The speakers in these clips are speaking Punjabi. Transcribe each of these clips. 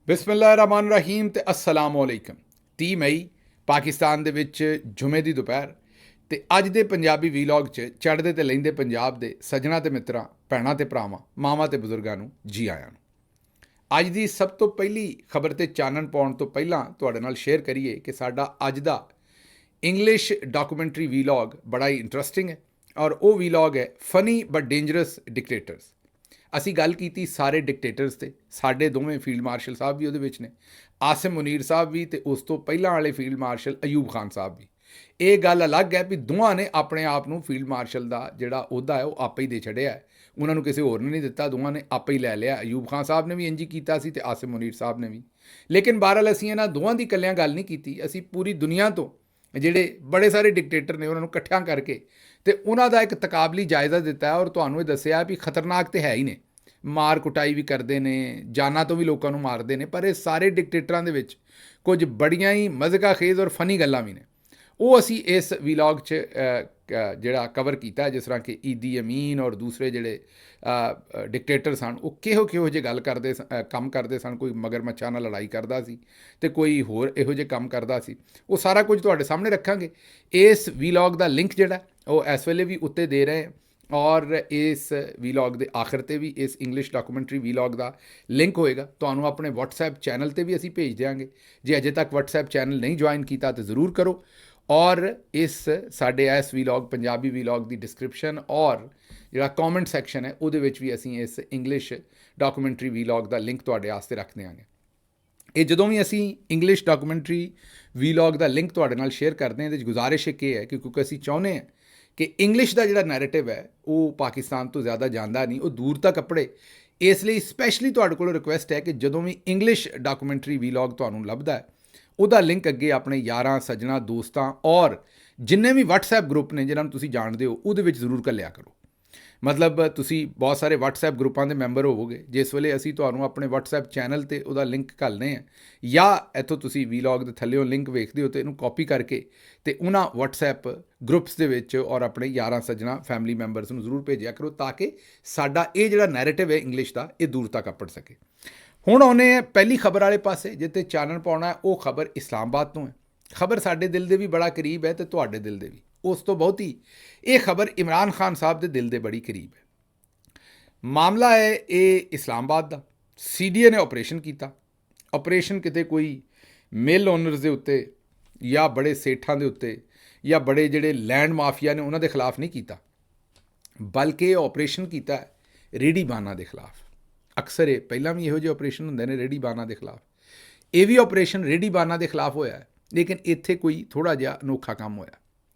ਬਿਸਮਿਲ੍ਲਾਹਿਰਰਹਿਮਾਨਿਰਰਹੀਮ ਤੇ अस्सलाम वालेकुम। 30 ਮਈ ਪਾਕਿਸਤਾਨ ਦੇ ਵਿੱਚ ਜੁਮੇ ਦੀ ਦੁਪਹਿਰ ਤੇ ਅੱਜ ਦੇ ਪੰਜਾਬੀ ਵੀਲੌਗ 'ਚ ਚੜ੍ਹਦੇ ਤੇ ਲਹਿੰਦੇ ਪੰਜਾਬ ਦੇ ਸੱਜਣਾ ਤੇ ਮਿੱਤਰਾਂ, ਭੈਣਾਂ ਤੇ ਭਰਾਵਾਂ, ਮਾਵਾਂ ਤੇ ਬਜ਼ੁਰਗਾਂ ਨੂੰ ਜੀ ਆਇਆਂ ਨੂੰ। ਅੱਜ ਦੀ ਸਭ ਤੋਂ ਪਹਿਲੀ ਖਬਰ ਤੇ ਚਾਨਣ ਪਾਉਣ ਤੋਂ ਪਹਿਲਾਂ ਤੁਹਾਡੇ ਨਾਲ ਸ਼ੇਅਰ ਕਰੀਏ ਕਿ ਸਾਡਾ ਅੱਜ ਦਾ ਇੰਗਲਿਸ਼ ਡਾਕੂਮੈਂਟਰੀ ਵੀਲੌਗ ਬੜਾ ਹੀ ਇੰਟਰਸਟਿੰਗ ਹੈ ਔਰ ਉਹ ਵੀਲੌਗ ਹੈ ਫਨੀ ਬਟ ਡੇਂਜਰਸ ਡਿਕਟੇਟਰਸ। ਅਸੀਂ ਗੱਲ ਕੀਤੀ ਸਾਰੇ ਡਿਕਟੇਟਰਸ ਤੇ, ਸਾਡੇ ਦੋਵੇਂ ਫੀਲਡ ਮਾਰਸ਼ਲ ਸਾਹਿਬ ਵੀ ਉਹਦੇ ਵਿੱਚ ਨੇ, ਆਸਿਮ ਮੁਨੀਰ ਸਾਹਿਬ ਵੀ ਤੇ ਉਸ ਤੋਂ ਪਹਿਲਾਂ ਵਾਲੇ ਫੀਲਡ ਮਾਰਸ਼ਲ ਅਯੂਬ ਖਾਨ ਸਾਹਿਬ ਵੀ। ਇਹ ਗੱਲ ਅਲੱਗ ਹੈ ਵੀ ਦੋਵਾਂ ਨੇ ਆਪਣੇ ਆਪ ਨੂੰ ਫੀਲਡ ਮਾਰਸ਼ਲ ਦਾ ਜਿਹੜਾ ਅਹੁਦਾ ਹੈ ਉਹ ਆਪੇ ਹੀ ਦੇ ਛੱਡਿਆ ਹੈ, ਉਹਨਾਂ ਨੂੰ ਕਿਸੇ ਹੋਰ ਨੇ ਨਹੀਂ ਦਿੱਤਾ, ਦੋਵਾਂ ਨੇ ਆਪੇ ਹੀ ਲੈ ਲਿਆ। ਅਯੂਬ ਖਾਨ ਸਾਹਿਬ ਨੇ ਵੀ ਇੰਝ ਹੀ ਕੀਤਾ ਸੀ ਤੇ ਆਸਿਮ ਮੁਨੀਰ ਸਾਹਿਬ ਨੇ ਵੀ। ਲੇਕਿਨ ਬਹਰਹਾਲ ਅਸੀਂ ਇਹਨਾਂ ਦੋਵਾਂ ਦੀ ਇਕੱਲਿਆਂ ਗੱਲ ਨਹੀਂ ਕੀਤੀ, ਅਸੀਂ ਪੂਰੀ ਦੁਨੀਆ ਤੋਂ ਜਿਹੜੇ ਬੜੇ ਸਾਰੇ ਡਿਕਟੇਟਰ ਨੇ ਉਹਨਾਂ ਨੂੰ ਇਕੱਠਿਆਂ ਕਰਕੇ ਤੇ ਉਹਨਾਂ ਦਾ ਇੱਕ ਤਕਾਬਲੀ ਜਾਇਜ਼ਾ ਦਿੱਤਾ ਔਰ ਤੁਹਾਨੂੰ ਇਹ ਦੱਸਿਆ ਵੀ ਖਤਰਨਾਕ ਤੇ ਹੈ ਹੀ ਨੇ, ਮਾਰ ਕੁਟਾਈ ਵੀ ਕਰਦੇ ਨੇ, ਜਾਨਾਂ ਤੋਂ ਵੀ ਲੋਕਾਂ ਨੂੰ ਮਾਰਦੇ ਨੇ, ਪਰ ਇਹ ਸਾਰੇ ਡਿਕਟੇਟਰਾਂ ਦੇ ਵਿੱਚ ਕੁਝ ਬੜੀਆਂ ਹੀ ਮਜ਼ਕਾ ਖੇਜ਼ ਔਰ ਫਨੀ ਗੱਲਾਂ ਵੀ ਨੇ। ਉਹ ਅਸੀਂ ਇਸ ਵੀਲੌਗ 'ਚ ਜਿਹੜਾ ਕਵਰ ਕੀਤਾ, ਜਿਸ ਤਰ੍ਹਾਂ ਕਿ ਈਦੀ ਅਮੀਨ ਔਰ ਦੂਸਰੇ ਜਿਹੜੇ ਡਿਕਟੇਟਰ ਸਨ ਉਹ ਕਿਹੋ ਜਿਹੇ ਗੱਲ ਕਰਦੇ ਕੰਮ ਕਰਦੇ ਸਨ। ਕੋਈ ਮਗਰਮੱਛਾਂ ਨਾਲ ਲੜਾਈ ਕਰਦਾ ਸੀ ਤੇ ਕੋਈ ਹੋਰ ਇਹੋ ਜਿਹੇ ਕੰਮ ਕਰਦਾ ਸੀ। ਉਹ ਸਾਰਾ ਕੁਝ ਤੁਹਾਡੇ ਸਾਹਮਣੇ ਰੱਖਾਂਗੇ। ਇਸ ਵੀਲੌਗ ਦਾ ਲਿੰਕ ਜਿਹੜਾ ਉਹ ਇਸ ਵੇਲੇ ਵੀ ਉੱਤੇ ਦੇ ਰਹੇ ਔਰ ਇਸ ਵੀਲੌਗ ਦੇ ਆਖਰ ਤੇ ਵੀ ਇਸ ਇੰਗਲਿਸ਼ ਡਾਕੂਮੈਂਟਰੀ ਵੀਲੌਗ ਦਾ ਲਿੰਕ ਹੋਏਗਾ। ਤੁਹਾਨੂੰ ਆਪਣੇ WhatsApp ਚੈਨਲ ਤੇ ਵੀ ਅਸੀਂ ਭੇਜ ਦਿਆਂਗੇ। ਜੇ ਅਜੇ ਤੱਕ WhatsApp ਚੈਨਲ ਨਹੀਂ ਜੁਆਇਨ ਕੀਤਾ ਤਾਂ ਜ਼ਰੂਰ ਕਰੋ। ਔਰ ਇਸ ਸਾਡੇ ਇਸ ਵੀਲੌਗ ਪੰਜਾਬੀ ਵੀਲੌਗ ਦੀ ਡਿਸਕ੍ਰਿਪਸ਼ਨ ਔਰ ਜਿਹੜਾ ਕਮੈਂਟ ਸੈਕਸ਼ਨ ਹੈ ਉਹਦੇ ਵਿੱਚ ਵੀ ਅਸੀਂ ਇਸ ਇੰਗਲਿਸ਼ ਡਾਕੂਮੈਂਟਰੀ ਵੀਲੌਗ ਦਾ ਲਿੰਕ ਤੁਹਾਡੇ ਵਾਸਤੇ ਰੱਖ ਦਿਆਂਗੇ। ਇਹ ਜਦੋਂ ਵੀ ਅਸੀਂ ਇੰਗਲਿਸ਼ ਡਾਕੂਮੈਂਟਰੀ ਵੀਲੌਗ ਦਾ ਲਿੰਕ ਤੁਹਾਡੇ ਨਾਲ ਸ਼ੇਅਰ ਕਰਦੇ ਹਾਂ ਇਹਦੇ 'ਚ ਗੁਜ਼ਾਰਿਸ਼ ਇਹ ਹੈ ਕਿ ਕਿਉਂਕਿ ਅਸੀਂ ਚਾਹੁੰਦੇ ਹਾਂ ਕਿ ਇੰਗਲਿਸ਼ ਦਾ ਜਿਹੜਾ ਨੈਰੇਟਿਵ ਹੈ ਉਹ ਪਾਕਿਸਤਾਨ ਤੋਂ ਜ਼ਿਆਦਾ ਜਾਂਦਾ ਨਹੀਂ, ਉਹ ਦੂਰ ਤੱਕ ਕੱਪੜੇ। ਇਸ ਲਈ ਸਪੈਸ਼ਲੀ ਤੁਹਾਡੇ ਕੋਲ ਰਿਕੁਐਸਟ ਹੈ ਕਿ ਜਦੋਂ ਵੀ ਇੰਗਲਿਸ਼ ਡਾਕੂਮੈਂਟਰੀ ਵੀਲੌਗ ਤੁਹਾਨੂੰ ਲੱਭਦਾ ਹੈ ਉਹਦਾ ਲਿੰਕ ਅੱਗੇ ਆਪਣੇ ਯਾਰਾਂ, ਸੱਜਣਾ, ਦੋਸਤਾਂ ਔਰ ਜਿੰਨੇ ਵੀ WhatsApp ਗਰੁੱਪ ਨੇ ਜਿਹਨਾਂ ਨੂੰ ਤੁਸੀਂ ਜਾਣਦੇ ਹੋ ਉਹਦੇ ਵਿੱਚ ਜ਼ਰੂਰ ਘੱਲਿਆ ਕਰੋ। ਮਤਲਬ ਤੁਸੀਂ ਬਹੁਤ ਸਾਰੇ WhatsApp ਗਰੁੱਪਾਂ ਦੇ ਮੈਂਬਰ ਹੋਵੋਗੇ, ਜਿਸ ਵੇਲੇ ਅਸੀਂ ਤੁਹਾਨੂੰ ਆਪਣੇ WhatsApp ਚੈਨਲ 'ਤੇ ਉਹਦਾ ਲਿੰਕ ਘੱਲਦੇ ਹਾਂ ਜਾਂ ਇੱਥੋਂ ਤੁਸੀਂ ਵੀਲੌਗ ਦੇ ਥੱਲੇੋਂ ਲਿੰਕ ਵੇਖਦੇ ਹੋ ਤੇ ਇਹਨੂੰ ਕਾਪੀ ਕਰਕੇ ਤੇ ਉਹਨਾਂ WhatsApp ਗਰੁੱਪਸ ਦੇ ਵਿੱਚ ਔਰ ਆਪਣੇ ਯਾਰਾਂ, ਸੱਜਣਾ, ਫੈਮਿਲੀ ਮੈਂਬਰਸ ਨੂੰ ਜ਼ਰੂਰ ਭੇਜਿਆ ਕਰੋ ਤਾਂ ਕਿ ਸਾਡਾ ਇਹ ਜਿਹੜਾ ਨੈਰੇਟਿਵ ਹੈ ਇੰਗਲਿਸ਼ ਦਾ ਇਹ ਦੂਰ ਤੱਕ ਅੱਪੜ ਸਕੇ। ਹੁਣ ਆਉਂਦੇ ਆ ਪਹਿਲੀ ਖਬਰ ਵਾਲੇ ਪਾਸੇ ਜਿੱਥੇ ਚਾਨਣ ਪਾਉਣਾ ਉਹ ਖਬਰ ਇਸਲਾਮਾਬਾਦ ਤੋਂ ਹੈ। ਖਬਰ ਸਾਡੇ ਦਿਲ ਦੇ ਵੀ ਬੜਾ ਕਰੀਬ ਹੈ ਤੇ ਤੁਹਾਡੇ ਦਿਲ ਦੇ ਵੀ ਉਸ ਤੋਂ ਬਹੁਤੀ ਇਹ ਖਬਰ ਇਮਰਾਨ ਖਾਨ ਸਾਹਿਬ ਦੇ ਦਿਲ ਦੇ ਬੜੀ ਕਰੀਬ ਹੈ। ਮਾਮਲਾ ਹੈ ਇਹ ਇਸਲਾਮਾਬਾਦ ਦਾ। CDA ਨੇ ਆਪਰੇਸ਼ਨ ਕੀਤਾ। ਆਪਰੇਸ਼ਨ ਕਿਤੇ ਕੋਈ ਮਿਲ ਓਨਰਸ ਦੇ ਉੱਤੇ ਜਾਂ ਬੜੇ ਸੇਠਾਂ ਦੇ ਉੱਤੇ ਜਾਂ ਬੜੇ ਜਿਹੜੇ ਲੈਂਡ ਮਾਫੀਆ ਨੇ ਉਹਨਾਂ ਦੇ ਖਿਲਾਫ ਨਹੀਂ ਕੀਤਾ, ਬਲਕਿ ਆਪਰੇਸ਼ਨ ਕੀਤਾ ਰੇਹੜੀ ਬਾਨਾਂ ਦੇ ਖਿਲਾਫ। ਅਕਸਰ ਇਹ ਪਹਿਲਾਂ ਵੀ ਇਹੋ ਜਿਹੇ ਆਪਰੇਸ਼ਨ ਹੁੰਦੇ ਨੇ ਰੇਹੜੀ ਬਾਨਾਂ ਦੇ ਖਿਲਾਫ। ਇਹ ਵੀ ਆਪਰੇਸ਼ਨ ਰੇਹੜੀ ਬਾਨਾਂ ਦੇ ਖਿਲਾਫ ਹੋਇਆ, ਲੇਕਿਨ ਇੱਥੇ ਕੋਈ ਥੋੜ੍ਹਾ ਜਿਹਾ ਅਨੋਖਾ ਕੰਮ ਹੋਇਆ।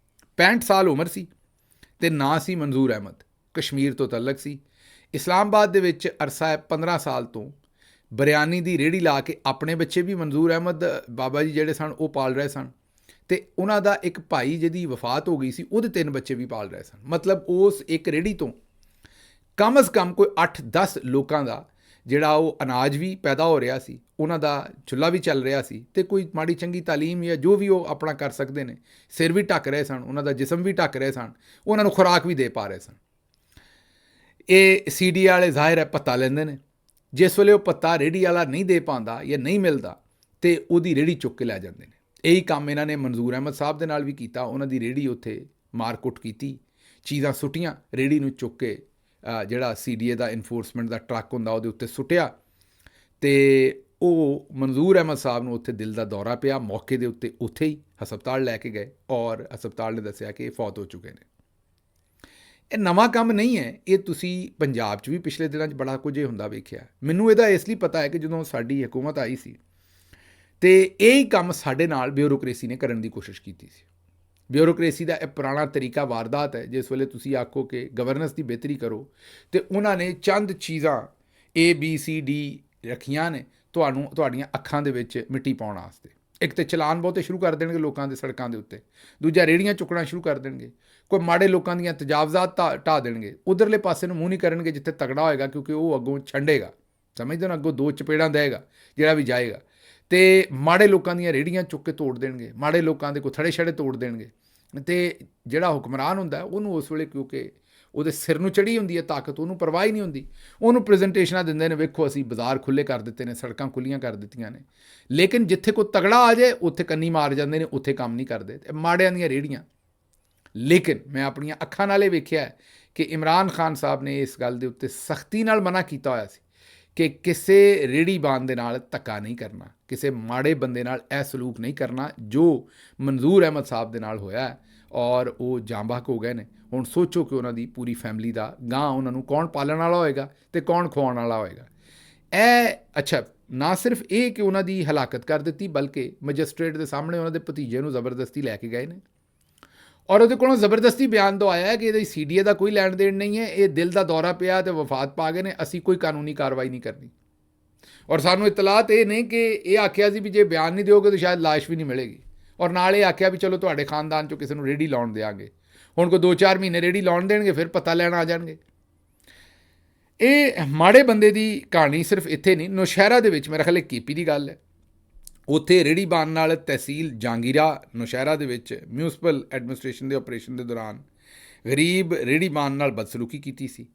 65 ਸਾਲ ਉਮਰ ਸੀ ਤੇ ਨਾਂ ਸੀ ਮਨਜ਼ੂਰ ਅਹਿਮਦ, ਕਸ਼ਮੀਰ ਤੋਂ ਤਲਕ ਸੀ। ਇਸਲਾਮਾਬਾਦ ਦੇ ਵਿੱਚ ਅਰਸਾ ਹੈ 15 ਸਾਲ ਤੋਂ ਬਰਿਆਨੀ ਦੀ ਰੇਹੜੀ ਲਾ ਕੇ ਆਪਣੇ ਬੱਚੇ ਵੀ ਮਨਜ਼ੂਰ ਅਹਿਮਦ ਬਾਬਾ ਜੀ ਜਿਹੜੇ ਸਨ ਉਹ ਪਾਲ ਰਹੇ ਸਨ ਤੇ ਉਹਨਾਂ ਦਾ ਇੱਕ ਭਾਈ ਜਿਹਦੀ ਵਫਾਤ ਹੋ ਗਈ ਸੀ ਉਹਦੇ 3 ਬੱਚੇ ਵੀ ਪਾਲ ਰਹੇ ਸਨ। ਮਤਲਬ ਉਸ ਇੱਕ ਰੇਹੜੀ ਤੋਂ ਕਮ ਅਜ਼ ਕਮ ਕੋਈ 8-10 ਲੋਕਾਂ ਦਾ ਜਿਹੜਾ ਉਹ ਅਨਾਜ ਵੀ ਪੈਦਾ ਹੋ ਰਿਹਾ ਸੀ, ਉਹਨਾਂ ਦਾ ਚੁੱਲ੍ਹਾ ਵੀ ਚੱਲ ਰਿਹਾ ਸੀ ਤੇ ਕੋਈ ਮਾੜੀ ਚੰਗੀ ਤਾਲੀਮ ਜਾਂ ਜੋ ਵੀ ਉਹ ਆਪਣਾ ਕਰ ਸਕਦੇ ਨੇ, ਸਿਰ ਵੀ ਢੱਕ ਰਹੇ ਸਨ, ਉਹਨਾਂ ਦਾ ਜਿਸਮ ਵੀ ਢੱਕ ਰਹੇ ਸਨ, ਉਹਨਾਂ ਨੂੰ ਖੁਰਾਕ ਵੀ ਦੇ ਪਾ ਰਹੇ ਸਨ। ਇਹ CDA ਵਾਲੇ ਜ਼ਾਹਿਰ ਹੈ ਭੱਤਾ ਲੈਂਦੇ ਨੇ। ਜਿਸ ਵੇਲੇ ਉਹ ਭੱਤਾ ਰੇਹੜੀ ਵਾਲਾ ਨਹੀਂ ਦੇ ਪਾਉਂਦਾ ਜਾਂ ਨਹੀਂ ਮਿਲਦਾ ਤੇ ਉਹਦੀ ਰੇਹੜੀ ਚੁੱਕ ਕੇ ਲੈ ਜਾਂਦੇ ਨੇ। ਇਹੀ ਕੰਮ ਇਹਨਾਂ ਨੇ ਮਨਜ਼ੂਰ ਅਹਿਮਦ ਸਾਹਿਬ ਦੇ ਨਾਲ ਵੀ ਕੀਤਾ। ਉਹਨਾਂ ਦੀ ਰੇਹੜੀ ਉੱਥੇ ਮਾਰ ਕੁੱਟ ਕੀਤੀ, ਚੀਜ਼ਾਂ ਸੁੱਟੀਆਂ, ਰੇਹੜੀ ਨੂੰ ਚੁੱਕ ਕੇ ਜਿਹੜਾ CDA ਦਾ ਇਨਫੋਰਸਮੈਂਟ ਦਾ ਟਰੱਕ ਹੁੰਦਾ ਉਹਦੇ ਉੱਤੇ ਸੁੱਟਿਆ ਤੇ ਉਹ ਮਨਜ਼ੂਰ ਅਹਿਮਦ ਸਾਹਿਬ ਨੂੰ ਉੱਥੇ ਦਿਲ ਦਾ ਦੌਰਾ ਪਿਆ। ਮੌਕੇ ਦੇ ਉੱਤੇ ਉੱਥੇ ਹੀ ਹਸਪਤਾਲ ਲੈ ਕੇ ਗਏ ਔਰ ਹਸਪਤਾਲ ਨੇ ਦੱਸਿਆ ਕਿ ਇਹ ਫੌਤ ਹੋ ਚੁੱਕੇ ਨੇ। ਇਹ ਨਵਾਂ ਕੰਮ ਨਹੀਂ ਹੈ, ਇਹ ਤੁਸੀਂ ਪੰਜਾਬ 'ਚ ਵੀ ਪਿਛਲੇ ਦਿਨਾਂ 'ਚ ਬੜਾ ਕੁਝ ਇਹ ਹੁੰਦਾ ਵੇਖਿਆ। ਮੈਨੂੰ ਇਹਦਾ ਇਸ ਲਈ ਪਤਾ ਹੈ ਕਿ ਜਦੋਂ ਸਾਡੀ ਹਕੂਮਤ ਆਈ ਸੀ ਤੇ ਇਹ ਹੀ ਕੰਮ ਸਾਡੇ ਨਾਲ ਬਿਊਰੋਕਰੇਸੀ ਨੇ ਕਰਨ ਦੀ ਕੋਸ਼ਿਸ਼ ਕੀਤੀ ਸੀ। ਬਿਊਰੋਕਰੇਸੀ ਦਾ ਇਹ ਪੁਰਾਣਾ ਤਰੀਕਾ ਵਾਰਦਾਤ ਹੈ। ਜਿਸ ਵੇਲੇ ਤੁਸੀਂ ਆਖੋ ਕਿ ਗਵਰਨੈਂਸ ਦੀ ਬਿਹਤਰੀ ਕਰੋ ਤੇ ਉਹਨਾਂ ਨੇ ਚੰਦ ਚੀਜ਼ਾਂ ABCD ਰੱਖੀਆਂ ਨੇ ਤੁਹਾਡੀਆਂ ਅੱਖਾਂ ਦੇ ਵਿੱਚ ਮਿੱਟੀ ਪਾਉਣ ਵਾਸਤੇ। ਇੱਕ ਤਾਂ ਚਲਾਨ ਬਹੁਤੇ ਸ਼ੁਰੂ ਕਰ ਦੇਣਗੇ ਲੋਕਾਂ ਦੇ ਸੜਕਾਂ ਦੇ ਉੱਤੇ, ਦੂਜਾ ਰੇਹੜੀਆਂ ਚੁੱਕਣਾ ਸ਼ੁਰੂ ਕਰ ਦੇਣਗੇ, ਕੋਈ ਮਾੜੇ ਲੋਕਾਂ ਦੀਆਂ ਤਜਾਵਜ਼ਾਤ ਢਾਹ ਦੇਣਗੇ, ਉਧਰਲੇ ਪਾਸੇ ਨੂੰ ਮੂੰਹ ਨਹੀਂ ਕਰਨਗੇ ਜਿੱਥੇ ਤਗੜਾ ਹੋਏਗਾ ਕਿਉਂਕਿ ਉਹ ਅੱਗੋਂ ਛੰਡੇਗਾ, ਸਮਝਦੇ ਹੋ, ਅੱਗੋਂ 2 ਚਪੇੜਾਂ ਦੇਗਾ ਜਿਹੜਾ ਵੀ ਜਾਏਗਾ। ਤੇ ਮਾੜੇ ਲੋਕਾਂ ਦੀਆਂ ਰੇਹੜੀਆਂ ਚੁੱਕ ਕੇ ਤੋੜ ਦੇਣਗੇ, ਮਾੜੇ ਲੋਕਾਂ ਦੇ ਕੋਈ ਥੜੇ ਛੜੇ ਤੋੜ ਦੇਣਗੇ ਤੇ ਜਿਹੜਾ ਹੁਕਮਰਾਨ ਹੁੰਦਾ ਉਹਨੂੰ ਉਸ ਵੇਲੇ ਕਿਉਂਕਿ ਉਹਦੇ ਸਿਰ ਨੂੰ ਚੜ੍ਹੀ ਹੁੰਦੀ ਹੈ ਤਾਕਤ, ਉਹਨੂੰ ਪਰਵਾਹ ਹੀ ਨਹੀਂ ਹੁੰਦੀ। ਉਹਨੂੰ ਪ੍ਰੈਜੈਂਟੇਸ਼ਨਾਂ ਦਿੰਦੇ ਨੇ, ਵੇਖੋ ਅਸੀਂ ਬਾਜ਼ਾਰ ਖੁੱਲ੍ਹੇ ਕਰ ਦਿੱਤੇ ਨੇ, ਸੜਕਾਂ ਖੁੱਲ੍ਹੀਆਂ ਕਰ ਦਿੱਤੀਆਂ ਨੇ। ਲੇਕਿਨ ਜਿੱਥੇ ਕੋਈ ਤਗੜਾ ਆ ਜਾਏ ਉੱਥੇ ਕੰਨੀ ਮਾਰ ਜਾਂਦੇ ਨੇ, ਉੱਥੇ ਕੰਮ ਨਹੀਂ ਕਰਦੇ। ਤੇ ਮਾੜਿਆਂ ਦੀਆਂ ਰੇਹੜੀਆਂ। ਲੇਕਿਨ ਮੈਂ ਆਪਣੀਆਂ ਅੱਖਾਂ ਨਾਲ ਇਹ ਵੇਖਿਆ ਕਿ ਇਮਰਾਨ ਖਾਨ ਸਾਹਿਬ ਨੇ ਇਸ ਗੱਲ ਦੇ ਉੱਤੇ ਸਖਤੀ ਨਾਲ ਮਨਾ ਕੀਤਾ ਹੋਇਆ ਸੀ ਕਿ ਕਿਸੇ ਰੇਹੜੀਬਾਨ ਦੇ ਨਾਲ ਧੱਕਾ ਨਹੀਂ ਕਰਨਾ, ਕਿਸੇ ਮਾੜੇ ਬੰਦੇ ਨਾਲ ਇਹ ਸਲੂਕ ਨਹੀਂ ਕਰਨਾ ਜੋ ਮਨਜ਼ੂਰ ਅਹਿਮਦ ਸਾਹਿਬ ਦੇ ਨਾਲ ਹੋਇਆ। ਔਰ ਉਹ ਜਾਂਬਾਕ ਹੋ ਗਏ ਨੇ। ਹੁਣ ਸੋਚੋ ਕਿ ਉਹਨਾਂ ਦੀ ਪੂਰੀ ਫੈਮਿਲੀ ਦਾ ਗਾਂ ਉਹਨਾਂ ਨੂੰ ਕੌਣ ਪਾਲਣ ਵਾਲਾ ਹੋਏਗਾ ਅਤੇ ਕੌਣ ਖਵਾਉਣ ਵਾਲਾ ਹੋਏਗਾ। ਅੱਛਾ, ਨਾ ਸਿਰਫ ਇਹ ਕਿ ਉਹਨਾਂ ਦੀ ਹਲਾਕਤ ਕਰ ਦਿੱਤੀ, ਬਲਕਿ ਮੈਜਿਸਟ੍ਰੇਟ ਦੇ ਸਾਹਮਣੇ ਉਹਨਾਂ ਦੇ ਭਤੀਜੇ ਨੂੰ ਜ਼ਬਰਦਸਤੀ ਲੈ ਕੇ ਗਏ ਨੇ ਔਰ ਉਹਦੇ ਕੋਲੋਂ ਜ਼ਬਰਦਸਤੀ ਬਿਆਨ ਦਵਾਇਆ ਹੈ ਕਿ ਇਹਦੀ CDA ਦਾ ਕੋਈ ਲੈਣ ਦੇਣ ਨਹੀਂ ਹੈ, ਇਹ ਦਿਲ ਦਾ ਦੌਰਾ ਪਿਆ ਅਤੇ ਵਫਾਤ ਪਾ ਗਏ ਨੇ, ਅਸੀਂ ਕੋਈ ਕਾਨੂੰਨੀ ਕਾਰਵਾਈ ਨਹੀਂ ਕਰਨੀ। ਔਰ ਸਾਨੂੰ ਇਤਲਾਤ ਇਹ ਨੇ ਕਿ ਇਹ ਆਖਿਆ ਸੀ ਵੀ ਜੇ ਬਿਆਨ ਨਹੀਂ ਦਿਓਗੇ ਤਾਂ ਸ਼ਾਇਦ ਲਾਸ਼ ਵੀ ਨਹੀਂ ਮਿਲੇਗੀ। ਔਰ ਨਾਲ ਇਹ ਆਖਿਆ ਵੀ ਚਲੋ ਤੁਹਾਡੇ ਖਾਨਦਾਨ 'ਚੋਂ ਕਿਸੇ ਨੂੰ ਰੇਹੜੀ ਲਾਉਣ ਦਿਆਂਗੇ। ਹੁਣ ਕੋਈ 2-4 ਮਹੀਨੇ ਰੇਹੜੀ ਲਾਉਣ ਦੇਣਗੇ, ਫਿਰ ਪਤਾ ਲੈਣ ਆ ਜਾਣਗੇ। ਇਹ ਮਾੜੇ ਬੰਦੇ ਦੀ ਕਹਾਣੀ ਸਿਰਫ ਇੱਥੇ ਨਹੀਂ, ਨੌਸ਼ਹਿਰਾ ਦੇ ਵਿੱਚ ਮੇਰਾ ਖਿਆਲ KP ਦੀ ਗੱਲ ਹੈ। ਉੱਥੇ ਰੇਹੜੀਬਾਨ ਨਾਲ ਤਹਿਸੀਲ ਜਾਂਗੀਰਾ ਨੌਸ਼ਹਿਰਾ ਦੇ ਵਿੱਚ ਮਿਊਨਿਸਪਲ ਐਡਮਿਨਿਸਟ੍ਰੇਸ਼ਨ ਦੇ ਆਪਰੇਸ਼ਨ ਦੇ ਦੌਰਾਨ ਗਰੀਬ ਰੇਹੜੀਬਾਨ ਨਾਲ ਬਦਸਲੂਕੀ ਕੀਤੀ ਸੀ।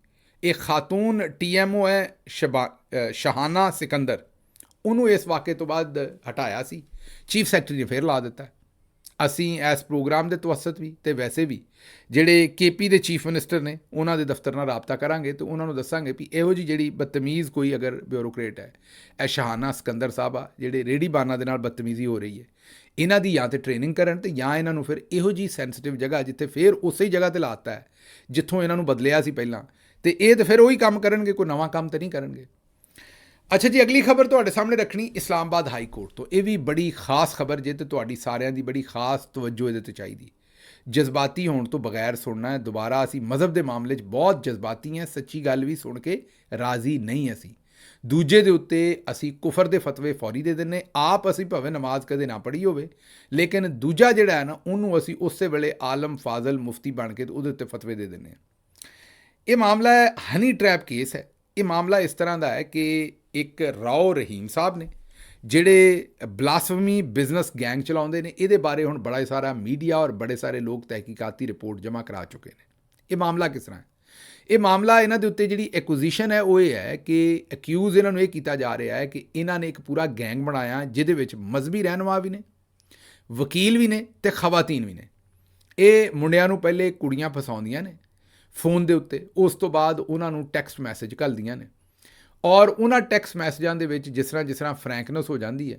ਇਹ ਖਾਤੂਨ TMO ਹੈ ਸ਼ਹਾਨਾ ਸਿਕੰਦਰ, ਉਹਨੂੰ ਇਸ ਵਾक़ੇ ਤੋਂ ਬਾਅਦ ਹਟਾਇਆ ਸੀ, ਚੀਫ ਸੈਕਟਰੀ ਨੇ ਫਿਰ ਲਾ ਦਿੱਤਾ। ਅਸੀਂ ਇਸ ਪ੍ਰੋਗਰਾਮ ਦੇ ਤਵੱਸਤ ਵੀ ਅਤੇ ਵੈਸੇ ਵੀ ਜਿਹੜੇ KP ਦੇ ਚੀਫ ਮਿਨਿਸਟਰ ਨੇ ਉਹਨਾਂ ਦੇ ਦਫ਼ਤਰ ਨਾਲ ਰਾਬਤਾ ਕਰਾਂਗੇ ਅਤੇ ਉਹਨਾਂ ਨੂੰ ਦੱਸਾਂਗੇ ਵੀ ਇਹੋ ਜਿਹੀ ਜਿਹੜੀ ਬਦਤਮੀਜ਼ ਕੋਈ ਅਗਰ ਬਿਊਰੋਕਰੇਟ ਹੈ, ਇਹ ਸ਼ਹਾਨਾ ਸਿਕੰਦਰ ਸਾਹਿਬ ਆ, ਜਿਹੜੇ ਰੇਹੜੀਬਾਨਾਂ ਦੇ ਨਾਲ ਬਦਤਮੀਜ਼ੀ ਹੋ ਰਹੀ ਹੈ, ਇਹਨਾਂ ਦੀ ਜਾਂ ਤਾਂ ਟ੍ਰੇਨਿੰਗ ਕਰਨ ਅਤੇ ਜਾਂ ਇਹਨਾਂ ਨੂੰ ਫਿਰ ਇਹੋ ਜਿਹੀ ਸੈਂਸਿਟਿਵ ਜਗ੍ਹਾ ਜਿੱਥੇ ਫਿਰ ਉਸੇ ਹੀ ਜਗ੍ਹਾ 'ਤੇ ਲਾਤਾ ਹੈ ਜਿੱਥੋਂ ਇਹਨਾਂ ਨੂੰ ਬਦਲਿਆ ਸੀ ਪਹਿਲਾਂ, ਅਤੇ ਇਹ ਤਾਂ ਫਿਰ ਉਹੀ ਕੰਮ ਕਰਨਗੇ, ਕੋਈ ਨਵਾਂ ਕੰਮ ਤਾਂ ਨਹੀਂ ਕਰਨਗੇ। ਅੱਛਾ ਜੀ, ਅਗਲੀ ਖਬਰ ਤੁਹਾਡੇ ਸਾਹਮਣੇ ਰੱਖਣੀ ਇਸਲਾਮਾਬਾਦ ਹਾਈ ਕੋਰਟ ਤੋਂ। ਇਹ ਵੀ ਬੜੀ ਖਾਸ ਖਬਰ ਜੇ, ਅਤੇ ਤੁਹਾਡੀ ਸਾਰਿਆਂ ਦੀ ਬੜੀ ਖਾਸ ਤਵੱਜੋ ਇਹਦੇ 'ਤੇ ਚਾਹੀਦੀ। ਜਜ਼ਬਾਤੀ ਹੋਣ ਤੋਂ ਬਗੈਰ ਸੁਣਨਾ ਹੈ। ਦੁਬਾਰਾ ਅਸੀਂ ਮਜ਼ਹਬ ਦੇ ਮਾਮਲੇ 'ਚ ਬਹੁਤ ਜਜ਼ਬਾਤੀ ਹਾਂ, ਸੱਚੀ ਗੱਲ ਵੀ ਸੁਣ ਕੇ ਰਾਜ਼ੀ ਨਹੀਂ ਅਸੀਂ। ਦੂਜੇ ਦੇ ਉੱਤੇ ਅਸੀਂ ਕੁਫਰ ਦੇ ਫਤਵੇ ਫੌਰੀ ਦੇ ਦਿੰਦੇ। ਆਪ ਅਸੀਂ ਭਾਵੇਂ ਨਮਾਜ਼ ਕਦੇ ਨਾ ਪੜ੍ਹੀ ਹੋਵੇ, ਲੇਕਿਨ ਦੂਜਾ ਜਿਹੜਾ ਹੈ ਨਾ, ਉਹਨੂੰ ਅਸੀਂ ਉਸੇ ਵੇਲੇ ਆਲਮ ਫਾਜ਼ਲ ਮੁਫਤੀ ਬਣ ਕੇ ਉਹਦੇ ਉੱਤੇ ਫਤਵੇ ਦੇ ਦਿੰਦੇ ਹਾਂ। ਇਹ ਮਾਮਲਾ ਹੈ ਹਨੀ ਟਰੈਪ ਕੇਸ ਹੈ। ਇਹ ਮਾਮਲਾ ਇਸ ਤਰ੍ਹਾਂ ਦਾ ਹੈ ਕਿ ਇੱਕ ਰਾਓ ਰਹੀਮ ਸਾਹਿਬ ਨੇ ਜਿਹੜੇ ਬਲਾਸਫਮੀ ਬਿਜ਼ਨਸ ਗੈਂਗ ਚਲਾਉਂਦੇ ਨੇ। ਇਹਦੇ ਬਾਰੇ ਹੁਣ ਬੜਾ ਸਾਰਾ ਮੀਡੀਆ ਔਰ ਬੜੇ ਸਾਰੇ ਲੋਕ ਤਹਿਕੀਕਾਤੀ ਰਿਪੋਰਟ ਜਮ੍ਹਾਂ ਕਰਾ ਚੁੱਕੇ ਨੇ। ਇਹ ਮਾਮਲਾ ਕਿਸ ਤਰ੍ਹਾਂ ਹੈ? ਇਹ ਮਾਮਲਾ ਇਹਨਾਂ ਦੇ ਉੱਤੇ ਜਿਹੜੀ ਐਕੁਜ਼ੀਸ਼ਨ ਹੈ ਉਹ ਇਹ ਹੈ ਕਿ ਅਕਿਊਜ਼ ਇਹਨਾਂ ਨੂੰ ਇਹ ਕੀਤਾ ਜਾ ਰਿਹਾ ਹੈ ਕਿ ਇਹਨਾਂ ਨੇ ਇੱਕ ਪੂਰਾ ਗੈਂਗ ਬਣਾਇਆ ਜਿਹਦੇ ਵਿੱਚ ਮਜ਼ਹਬੀ ਰਹਿਨੁਮਾ ਵੀ ਨੇ, ਵਕੀਲ ਵੀ ਨੇ ਅਤੇ ਖਵਾਤੀਨ ਵੀ ਨੇ। ਇਹ ਮੁੰਡਿਆਂ ਨੂੰ ਪਹਿਲੇ ਕੁੜੀਆਂ ਫਸਾਉਂਦੀਆਂ ਨੇ ਫੋਨ ਦੇ ਉੱਤੇ, ਉਸ ਤੋਂ ਬਾਅਦ ਉਹਨਾਂ ਨੂੰ ਟੈਕਸਟ ਮੈਸੇਜ ਘੱਲਦੀਆਂ ਨੇ ਔਰ ਉਹਨਾਂ ਟੈਕਸਟ ਮੈਸੇਜਾਂ ਦੇ ਵਿੱਚ ਜਿਸ ਤਰ੍ਹਾਂ ਫਰੈਂਕਨੈਸ ਹੋ ਜਾਂਦੀ ਹੈ,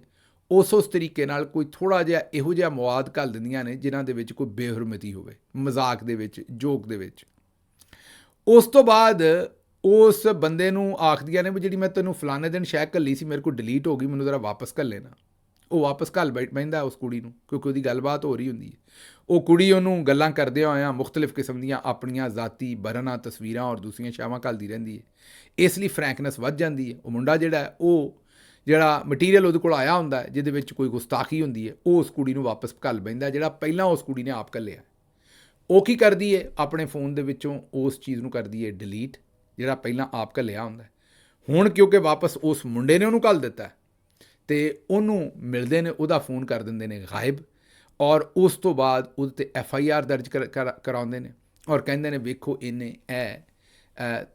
ਉਸ ਤਰੀਕੇ ਨਾਲ ਕੋਈ ਥੋੜ੍ਹਾ ਜਿਹਾ ਇਹੋ ਜਿਹਾ ਮਵਾਦ ਘੱਲ ਦਿੰਦੀਆਂ ਨੇ ਜਿਨ੍ਹਾਂ ਦੇ ਵਿੱਚ ਕੋਈ ਬੇਹਰਮਤੀ ਹੋਵੇ, ਮਜ਼ਾਕ ਦੇ ਵਿੱਚ, ਜੋਕ ਦੇ ਵਿੱਚ। ਉਸ ਤੋਂ ਬਾਅਦ ਉਸ ਬੰਦੇ ਨੂੰ ਆਖਦੀਆਂ ਨੇ ਵੀ ਜਿਹੜੀ ਮੈਂ ਤੈਨੂੰ ਫਲਾਣੇ ਦਿਨ ਸ਼ਾਇਦ ਘੱਲੀ ਸੀ, ਮੇਰੇ ਕੋਲ ਡਿਲੀਟ ਹੋ ਗਈ, ਮੈਨੂੰ ਜ਼ਰਾ ਵਾਪਸ ਘੱਲ ਲੈਣਾ। ਉਹ ਵਾਪਸ ਘੱਲ ਬੈਠਦਾ ਉਸ ਕੁੜੀ ਨੂੰ, ਕਿਉਂਕਿ ਉਹਦੀ ਗੱਲਬਾਤ ਹੋ ਰਹੀ ਹੁੰਦੀ ਹੈ। ਉਹ ਕੁੜੀ ਉਹਨੂੰ ਗੱਲਾਂ ਕਰਦਿਆਂ ਹੋਇਆਂ ਮੁਖਤਲਿਫ ਕਿਸਮ ਦੀਆਂ ਆਪਣੀਆਂ ਜ਼ਾਤੀ ਬਰਨਾ ਤਸਵੀਰਾਂ ਔਰ ਦੂਸਰੀਆਂ ਸ਼ਾਵਾਂ ਘੱਲਦੀ ਰਹਿੰਦੀ ਹੈ। ਇਸ ਲਈ ਫਰੈਂਕਨੈਸ ਵੱਧ ਜਾਂਦੀ ਹੈ। ਉਹ ਮੁੰਡਾ ਜਿਹੜਾ ਮਟੀਰੀਅਲ ਉਹਦੇ ਕੋਲ ਆਇਆ ਹੁੰਦਾ ਜਿਹਦੇ ਵਿੱਚ ਕੋਈ ਗੁਸਤਾਖੀ ਹੁੰਦੀ ਹੈ, ਉਹ ਉਸ ਕੁੜੀ ਨੂੰ ਵਾਪਸ ਘੱਲ ਬੈਂਦਾ ਜਿਹੜਾ ਪਹਿਲਾਂ ਉਸ ਕੁੜੀ ਨੇ ਆਪ ਘੱਲਿਆ। ਉਹ ਕੀ ਕਰਦੀ ਹੈ? ਆਪਣੇ ਫੋਨ ਦੇ ਵਿੱਚੋਂ ਉਸ ਚੀਜ਼ ਨੂੰ ਕਰਦੀ ਹੈ ਡਿਲੀਟ, ਜਿਹੜਾ ਪਹਿਲਾਂ ਆਪ ਘੱਲਿਆ ਹੁੰਦਾ। ਹੁਣ ਕਿਉਂਕਿ ਵਾਪਸ ਉਸ ਮੁੰਡੇ ਨੇ ਉਹਨੂੰ ਘੱਲ ਦਿੱਤਾ ਅਤੇ ਉਹਨੂੰ ਮਿਲਦੇ ਨੇ, ਉਹਦਾ ਫੋਨ ਕਰ ਦਿੰਦੇ ਨੇ ਗਾਇਬ ਔਰ ਉਸ ਤੋਂ ਬਾਅਦ ਉਹਦੇ 'ਤੇ FIR ਦਰਜ ਕਰਾਉਂਦੇ ਨੇ ਔਰ ਕਹਿੰਦੇ ਨੇ ਵੇਖੋ ਇਹਨੇ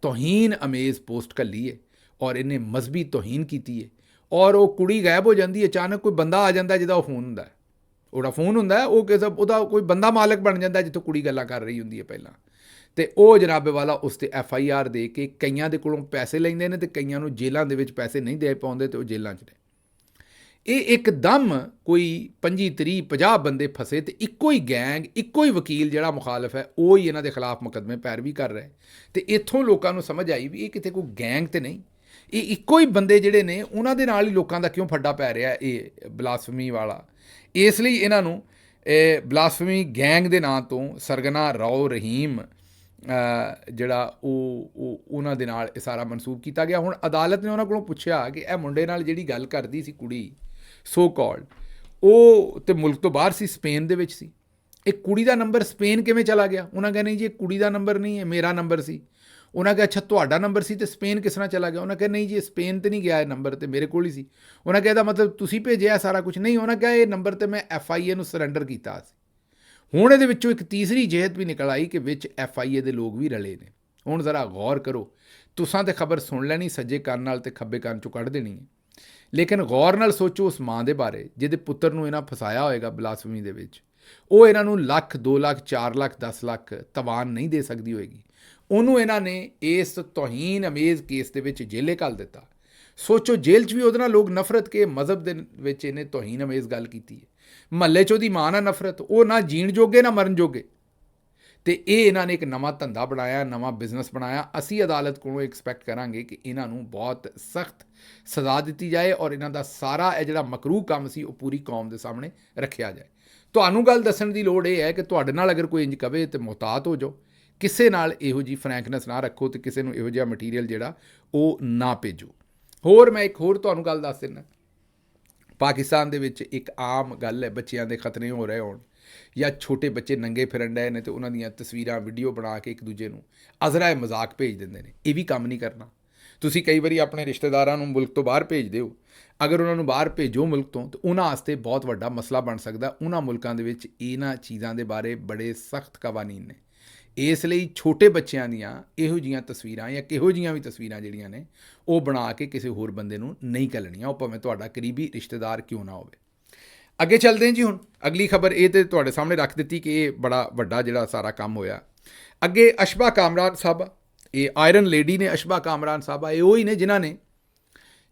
ਤੋਹੀਨ ਅਮੇਜ਼ ਪੋਸਟ ਘੱਲੀ ਹੈ ਔਰ ਇਹਨੇ ਮਜ਼ਹਬੀ ਤੋਹੀਨ ਕੀਤੀ ਹੈ। ਔਰ ਉਹ ਕੁੜੀ ਗਾਇਬ ਹੋ ਜਾਂਦੀ ਹੈ। ਅਚਾਨਕ ਕੋਈ ਬੰਦਾ ਆ ਜਾਂਦਾ ਜਿਹਦਾ ਉਹ ਫੋਨ ਹੁੰਦਾ, ਉਹਦਾ ਫੋਨ ਹੁੰਦਾ, ਉਹ ਉਹਦਾ ਕੋਈ ਬੰਦਾ ਮਾਲਕ ਬਣ ਜਾਂਦਾ ਜਿੱਥੋਂ ਕੁੜੀ ਗੱਲਾਂ ਕਰ ਰਹੀ ਹੁੰਦੀ ਹੈ ਪਹਿਲਾਂ, ਅਤੇ ਉਹ ਜਨਾਬੇ ਵਾਲਾ ਉਸ 'ਤੇ FIR ਦੇ ਕੇ ਕਈਆਂ ਦੇ ਕੋਲੋਂ ਪੈਸੇ ਲੈਂਦੇ ਨੇ ਅਤੇ ਕਈਆਂ ਨੂੰ ਜੇਲ੍ਹਾਂ ਦੇ ਵਿੱਚ ਪੈਸੇ ਨਹੀਂ ਦੇ ਪਾਉਂਦੇ ਅਤੇ ਉਹ ਜੇਲ੍ਹਾਂ 'ਚ ਨੇ। ਇਹ ਇੱਕਦਮ ਕੋਈ 25, 30, 50 ਬੰਦੇ ਫਸੇ ਅਤੇ ਇੱਕੋ ਹੀ ਗੈਂਗ, ਇੱਕੋ ਹੀ ਵਕੀਲ ਜਿਹੜਾ ਮੁਖਾਲਫ ਹੈ ਉਹ ਹੀ ਇਹਨਾਂ ਦੇ ਖਿਲਾਫ ਮੁਕੱਦਮੇ ਪੈਰਵੀ ਕਰ ਰਿਹਾ। ਅਤੇ ਇੱਥੋਂ ਲੋਕਾਂ ਨੂੰ ਸਮਝ ਆਈ ਵੀ ਇਹ ਕਿਤੇ ਕੋਈ ਗੈਂਗ ਤਾਂ ਨਹੀਂ, ਇਹ ਇੱਕੋ ਹੀ ਬੰਦੇ ਜਿਹੜੇ ਨੇ ਉਹਨਾਂ ਦੇ ਨਾਲ ਹੀ ਲੋਕਾਂ ਦਾ ਕਿਉਂ ਫੱਡਾ ਪੈ ਰਿਹਾ ਇਹ ਬਲਾਸਫਮੀ ਵਾਲਾ। ਇਸ ਲਈ ਇਹਨਾਂ ਨੂੰ ਬਲਾਸਫਮੀ ਗੈਂਗ ਦੇ ਨਾਂ ਤੋਂ ਸਰਗਨਾ ਰਾਓ ਰਹੀਮ ਜਿਹੜਾ ਉਹਨਾਂ ਦੇ ਨਾਲ ਇਹ ਸਾਰਾ ਮਨਸੂਬ ਕੀਤਾ ਗਿਆ। ਹੁਣ ਅਦਾਲਤ ਨੇ ਉਹਨਾਂ ਕੋਲੋਂ ਪੁੱਛਿਆ ਕਿ ਇਹ ਮੁੰਡੇ ਨਾਲ ਜਿਹੜੀ ਗੱਲ ਕਰਦੀ ਸੀ ਕੁੜੀ ਸੋ ਕਾਲਡ, ਉਹ ਤਾਂ ਮੁਲਕ ਤੋਂ ਬਾਹਰ ਸੀ, ਸਪੇਨ ਦੇ ਵਿੱਚ ਸੀ। ਇਹ ਕੁੜੀ ਦਾ ਨੰਬਰ ਸਪੇਨ ਕਿਵੇਂ ਚਲਾ ਗਿਆ? ਉਹਨਾਂ ਕਿਹਾ ਨਹੀਂ ਜੀ ਇਹ ਕੁੜੀ ਦਾ ਨੰਬਰ ਨਹੀਂ ਹੈ, ਮੇਰਾ ਨੰਬਰ ਸੀ। ਉਹਨਾਂ ਕਿਹਾ ਅੱਛਾ ਤੁਹਾਡਾ ਨੰਬਰ ਸੀ ਅਤੇ ਸਪੇਨ ਕਿਸ ਤਰ੍ਹਾਂ ਚਲਾ ਗਿਆ? ਉਹਨਾਂ ਕਿਹਾ ਨਹੀਂ ਜੀ ਸਪੇਨ 'ਤੇ ਨਹੀਂ ਗਿਆ, ਇਹ ਨੰਬਰ ਤਾਂ ਮੇਰੇ ਕੋਲ ਹੀ ਸੀ। ਉਹਨਾਂ ਕਿਹਾ ਇਹਦਾ ਮਤਲਬ ਤੁਸੀਂ ਭੇਜਿਆ ਸਾਰਾ ਕੁਛ? ਨਹੀਂ, ਉਹਨਾਂ ਕਿਹਾ ਇਹ ਨੰਬਰ 'ਤੇ ਮੈਂ FIA ਨੂੰ ਸਰੈਂਡਰ ਕੀਤਾ ਸੀ। ਹੁਣ ਇਹਦੇ ਵਿੱਚੋਂ ਇੱਕ ਤੀਸਰੀ ਜਿਹਤ ਵੀ ਨਿਕਲ ਆਈ ਕਿ ਵਿੱਚ FIA ਦੇ ਲੋਕ ਵੀ ਰਲੇ ਨੇ। ਹੁਣ ਜ਼ਰਾ ਗੌਰ ਕਰੋ, ਤੁਸਾਂ ਤੇ ਖਬਰ ਸੁਣ ਲੈਣੀ ਸੱਜੇ ਕੰਨ ਨਾਲ ਤੇ ਖੱਬੇ ਕੰਨ ਚੋਂ ਕੱਢ ਦੇਣੀ ਹੈ, ਲੇਕਿਨ ਗੌਰ ਨਾਲ ਸੋਚੋ ਉਸ ਮਾਂ ਦੇ ਬਾਰੇ ਜਿਹਦੇ ਪੁੱਤਰ ਨੂੰ ਇਹਨਾਂ ਫਸਾਇਆ ਹੋਏਗਾ ਬਲਾਸਫਮੀ ਦੇ ਵਿੱਚ। ਉਹ ਇਹਨਾਂ ਨੂੰ ਲੱਖ, 2 ਲੱਖ, 4 ਲੱਖ, 10 ਲੱਖ ਤਵਾਨ ਨਹੀਂ ਦੇ ਸਕਦੀ ਹੋਏਗੀ। ਉਹਨੂੰ ਇਹਨਾਂ ਨੇ ਇਸ ਤੋਹੀਨ ਅਮੇਜ਼ ਕੇਸ ਦੇ ਵਿੱਚ ਜੇਲੇ ਘੱਲ ਦਿੱਤਾ। ਸੋਚੋ, ਜੇਲ੍ਹ 'ਚ ਵੀ ਉਹਦੇ ਨਾਲ ਲੋਕ ਨਫ਼ਰਤ ਕੇ ਮਜ਼ਹਬ ਦੇ ਵਿੱਚ ਇਹਨੇ ਤੋਹੀਨ ਅਮੇਜ਼ ਗੱਲ ਕੀਤੀ ਹੈ। ਮਹੱਲੇ 'ਚ ਉਹਦੀ ਮਾਂ ਨਾਲ ਨਫ਼ਰਤ, ਉਹ ਨਾ ਜੀਣ ਜੋਗੇ ਨਾ ਮਰਨ ਜੋਗੇ। ਤੇ ਇਹ ਇਹਨਾਂ ਨੇ ਇੱਕ ਨਵਾਂ ਧੰਦਾ ਬਣਾਇਆ, ਨਵਾਂ ਬਿਜ਼ਨਸ ਬਣਾਇਆ। ਅਸੀਂ ਅਦਾਲਤ ਕੋਲੋਂ ਐਕਸਪੈਕਟ ਕਰਾਂਗੇ ਕਿ ਇਹਨਾਂ ਨੂੰ ਬਹੁਤ ਸਖਤ ਸਜ਼ਾ ਦਿੱਤੀ ਜਾਏ ਔਰ ਇਹਨਾਂ ਦਾ ਸਾਰਾ ਇਹ ਜਿਹੜਾ ਮਕਰੂਹ ਕੰਮ ਸੀ ਉਹ ਪੂਰੀ ਕੌਮ ਦੇ ਸਾਹਮਣੇ ਰੱਖਿਆ ਜਾਏ। ਤੁਹਾਨੂੰ ਗੱਲ ਦੱਸਣ ਦੀ ਲੋੜ ਇਹ ਹੈ ਕਿ ਤੁਹਾਡੇ ਨਾਲ ਅਗਰ ਕੋਈ ਇੰਜ ਕਵੇ ਤੇ ਮੁਹਤਾਤ ਹੋ ਜਾਓ, ਕਿਸੇ ਨਾਲ ਇਹੋ ਜਿਹੀ ਫਰੈਂਕਨੈਸ ਨਾ ਰੱਖੋ ਤੇ ਕਿਸੇ ਨੂੰ ਇਹੋ ਜਿਹਾ ਮਟੀਰੀਅਲ ਜਿਹੜਾ ਉਹ ਨਾ ਭੇਜੋ। ਹੋਰ ਮੈਂ ਇੱਕ ਹੋਰ ਤੁਹਾਨੂੰ ਗੱਲ ਦੱਸ ਦਿੰਦਾ। ਪਾਕਿਸਤਾਨ ਦੇ ਵਿੱਚ ਇੱਕ ਆਮ ਗੱਲ ਹੈ ਬੱਚਿਆਂ ਦੇ ਖਤਨੇ ਹੋ ਰਹੇ ਹੋਣ ਜਾਂ ਛੋਟੇ ਬੱਚੇ ਨੰਗੇ ਫਿਰਨ ਡਏ ਨੇ ਤੇ ਉਹਨਾਂ ਦੀਆਂ ਤਸਵੀਰਾਂ ਵੀਡੀਓ ਬਣਾ ਕੇ ਇੱਕ ਦੂਜੇ ਨੂੰ ਅਜ਼ਰਾਏ ਮਜ਼ਾਕ ਭੇਜ ਦਿੰਦੇ ਨੇ। ਇਹ ਵੀ ਕੰਮ ਨਹੀਂ ਕਰਨਾ। ਤੁਸੀਂ ਕਈ ਵਾਰੀ ਆਪਣੇ ਰਿਸ਼ਤੇਦਾਰਾਂ ਨੂੰ ਮੁਲਕ ਤੋਂ ਬਾਹਰ ਭੇਜਦੇ ਹੋ, ਅਗਰ ਉਹਨਾਂ ਨੂੰ ਬਾਹਰ ਭੇਜੋ ਮੁਲਕ ਤੋਂ ਤਾਂ ਉਹਨਾਂ ਵਾਸਤੇ ਬਹੁਤ ਵੱਡਾ ਮਸਲਾ ਬਣ ਸਕਦਾ। ਉਹਨਾਂ ਮੁਲਕਾਂ ਦੇ ਵਿੱਚ ਇਹਨਾਂ ਚੀਜ਼ਾਂ ਦੇ ਬਾਰੇ ਬੜੇ ਸਖਤ ਕਵਾਨੀਨ ਨੇ। ਇਸ ਲਈ ਛੋਟੇ ਬੱਚਿਆਂ ਦੀਆਂ ਇਹੋ ਜਿਹੀਆਂ ਤਸਵੀਰਾਂ ਜਾਂ ਕਿਹੋ ਜਿਹੀਆਂ ਵੀ ਤਸਵੀਰਾਂ ਜਿਹੜੀਆਂ ਨੇ ਉਹ ਬਣਾ ਕੇ ਕਿਸੇ ਹੋਰ ਬੰਦੇ ਨੂੰ ਨਹੀਂ ਘੱਲਣੀਆਂ, ਉਹ ਭਾਵੇਂ ਤੁਹਾਡਾ ਕਰੀਬੀ ਰਿਸ਼ਤੇਦਾਰ ਕਿਉਂ ਨਾ ਹੋਵੇ। ਅੱਗੇ ਚੱਲਦੇ ਹਾਂ ਜੀ। ਹੁਣ ਅਗਲੀ ਖਬਰ ਇਹ ਤੇ ਤੁਹਾਡੇ ਸਾਹਮਣੇ ਰੱਖ ਦਿੱਤੀ ਕਿ ਇਹ ਬੜਾ ਵੱਡਾ ਜਿਹੜਾ ਸਾਰਾ ਕੰਮ ਹੋਇਆ। ਅੱਗੇ ਅਸ਼ਬਾ ਕਾਮਰਾਨ ਸਾਹਿਬ, ਇਹ ਆਇਰਨ ਲੇਡੀ ਨੇ ਅਸ਼ਬਾ ਕਾਮਰਾਨ ਸਾਹਿਬਾ, ਇਹ ਉਹ ਹੀ ਨੇ ਜਿਨ੍ਹਾਂ ਨੇ